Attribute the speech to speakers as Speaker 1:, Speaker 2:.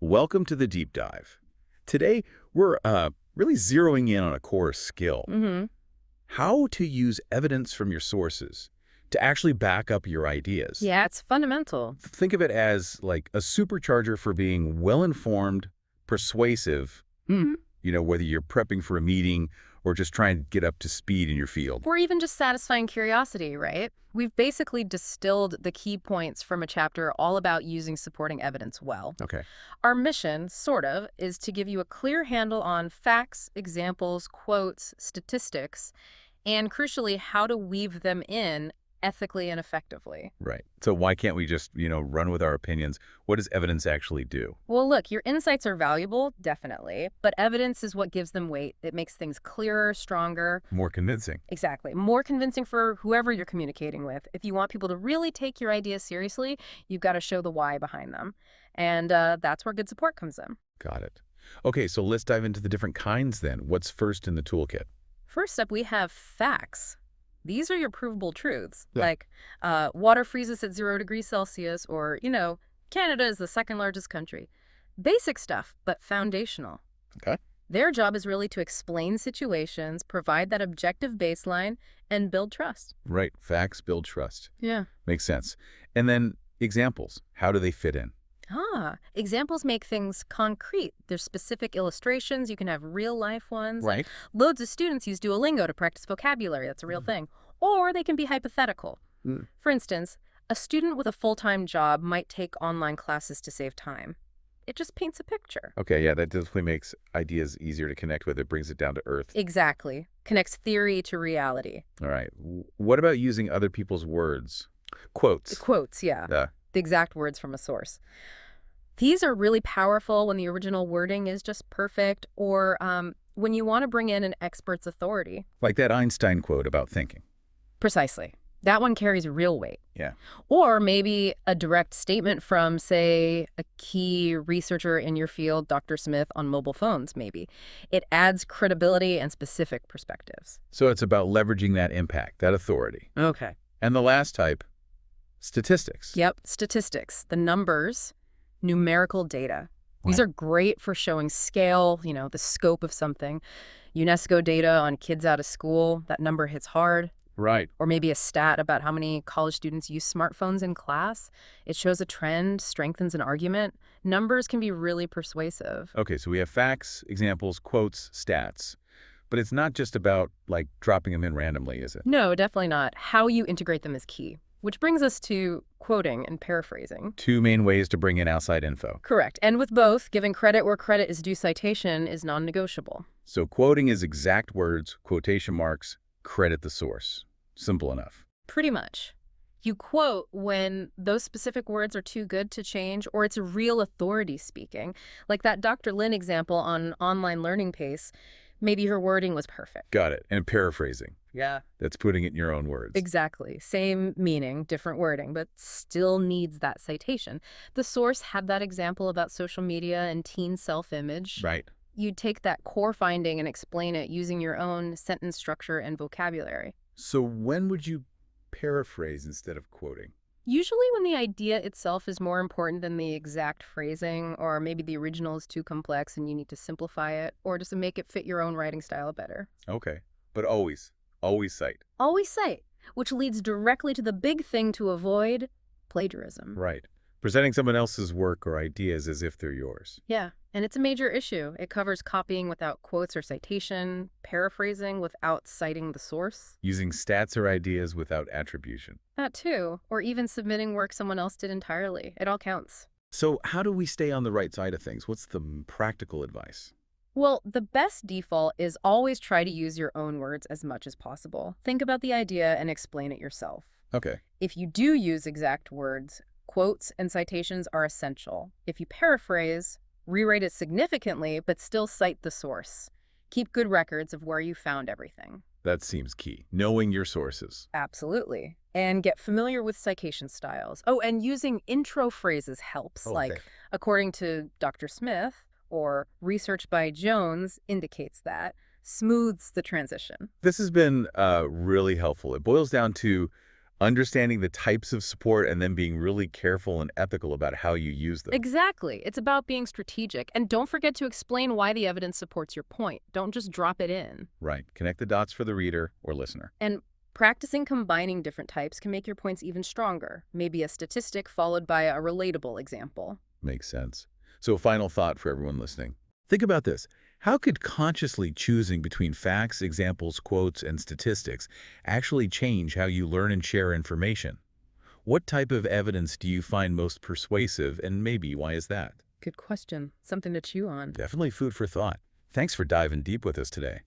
Speaker 1: Welcome to the deep dive. Today, we're really zeroing in on a core skill.
Speaker 2: Mm-hmm.
Speaker 1: How to use evidence from your sources to actually back up your ideas.
Speaker 2: Yeah, it's fundamental.
Speaker 1: Think of it as like a supercharger for being well-informed, persuasive,
Speaker 2: Mm.
Speaker 1: whether you're prepping for a meeting or just trying to get up to speed in your field.
Speaker 2: Or even just satisfying curiosity, right? We've basically distilled the key points from a chapter all about using supporting evidence well.
Speaker 1: Okay.
Speaker 2: Our mission, sort of, is to give you a clear handle on facts, examples, quotes, statistics, and crucially, how to weave them in ethically and effectively.
Speaker 1: Right. So why can't we just, run with our opinions? What does evidence actually do?
Speaker 2: Well, look, your insights are valuable, definitely, but evidence is what gives them weight. It makes things clearer, stronger.
Speaker 1: More convincing.
Speaker 2: Exactly. More convincing for whoever you're communicating with. If you want people to really take your ideas seriously, you've got to show the why behind them. And that's where good support comes in.
Speaker 1: Got it. Okay, so let's dive into the different kinds then. What's first in the toolkit?
Speaker 2: First up, we have facts. These are your provable truths,
Speaker 1: Yeah.
Speaker 2: like water freezes at 0 degrees Celsius, or, Canada is the second largest country. Basic stuff, but foundational.
Speaker 1: Okay.
Speaker 2: Their job is really to explain situations, provide that objective baseline, and build trust.
Speaker 1: Right. Facts build trust.
Speaker 2: Yeah.
Speaker 1: Makes sense. And then examples. How do they fit in?
Speaker 2: Examples make things concrete. There's specific illustrations. You can have real-life ones.
Speaker 1: Right.
Speaker 2: Loads of students use Duolingo to practice vocabulary. That's a real thing. Or they can be hypothetical.
Speaker 1: Mm.
Speaker 2: For instance, a student with a full-time job might take online classes to save time. It just paints a picture.
Speaker 1: Okay, yeah, that definitely makes ideas easier to connect with. It brings it down to earth.
Speaker 2: Exactly. Connects theory to reality.
Speaker 1: All right. What about using other people's words? Quotes.
Speaker 2: Quotes, yeah.
Speaker 1: The
Speaker 2: The exact words from a source. These are really powerful when the original wording is just perfect, or when you want to bring in an expert's authority.
Speaker 1: Like that Einstein quote about thinking.
Speaker 2: Precisely. That one carries real weight.
Speaker 1: Yeah.
Speaker 2: Or maybe a direct statement from, say, a key researcher in your field, Dr. Smith, on mobile phones, maybe. It adds credibility and specific perspectives.
Speaker 1: So it's about leveraging that impact, that authority.
Speaker 2: Okay.
Speaker 1: And the last type, statistics.
Speaker 2: Yep, statistics, the numbers, numerical data. These
Speaker 1: Right.
Speaker 2: are great for showing scale, the scope of something. UNESCO data on kids out of school, that number hits hard.
Speaker 1: Right.
Speaker 2: Or maybe a stat about how many college students use smartphones in class. It shows a trend, strengthens an argument. Numbers can be really persuasive.
Speaker 1: Okay, so we have facts, examples, quotes, stats. But it's not just about, like, dropping them in randomly, is it?
Speaker 2: No, definitely not. How you integrate them is key. Which brings us to quoting and paraphrasing.
Speaker 1: Two main ways to bring in outside info.
Speaker 2: Correct. And with both, giving credit where credit is due citation is non-negotiable.
Speaker 1: So quoting is exact words, quotation marks, credit the source. Simple enough.
Speaker 2: Pretty much. You quote when those specific words are too good to change, or it's a real authority speaking. Like that Dr. Lin example on online learning pace. Maybe her wording was perfect.
Speaker 1: Got it. And paraphrasing.
Speaker 2: Yeah.
Speaker 1: That's putting it in your own words.
Speaker 2: Exactly. Same meaning, different wording, but still needs that citation. The source had that example about social media and teen self-image.
Speaker 1: Right.
Speaker 2: You take that core finding and explain it using your own sentence structure and vocabulary.
Speaker 1: So when would you paraphrase instead of quoting?
Speaker 2: Usually when the idea itself is more important than the exact phrasing, or maybe the original is too complex and you need to simplify it, or just to make it fit your own writing style better.
Speaker 1: Okay. But always cite.
Speaker 2: Always cite, which leads directly to the big thing to avoid, plagiarism.
Speaker 1: Right. Presenting someone else's work or ideas as if they're yours.
Speaker 2: Yeah, and it's a major issue. It covers copying without quotes or citation, paraphrasing without citing the source.
Speaker 1: Using stats or ideas without attribution.
Speaker 2: That too, or even submitting work someone else did entirely. It all counts.
Speaker 1: So how do we stay on the right side of things? What's the practical advice?
Speaker 2: Well, the best default is always try to use your own words as much as possible. Think about the idea and explain it yourself.
Speaker 1: Okay.
Speaker 2: If you do use exact words, quotes and citations are essential. If you paraphrase, rewrite it significantly, but still cite the source. Keep good records of where you found everything.
Speaker 1: That seems key. Knowing your sources.
Speaker 2: Absolutely. And get familiar with citation styles. Oh, and using intro phrases helps, like, according to Dr. Smith, or research by Jones indicates that, smooths the transition.
Speaker 1: This has been really helpful. It boils down to Understanding the types of support and then being really careful and ethical about how you use them.
Speaker 2: Exactly. It's about being strategic. And don't forget to explain why the evidence supports your point. Don't just drop it in.
Speaker 1: Right. Connect the dots for the reader or listener.
Speaker 2: And practicing combining different types can make your points even stronger. Maybe a statistic followed by a relatable example.
Speaker 1: Makes sense. So a final thought for everyone listening. Think about this. How could consciously choosing between facts, examples, quotes, and statistics actually change how you learn and share information? What type of evidence do you find most persuasive, and maybe why is that?
Speaker 2: Good question. Something to chew on.
Speaker 1: Definitely food for thought. Thanks for diving deep with us today.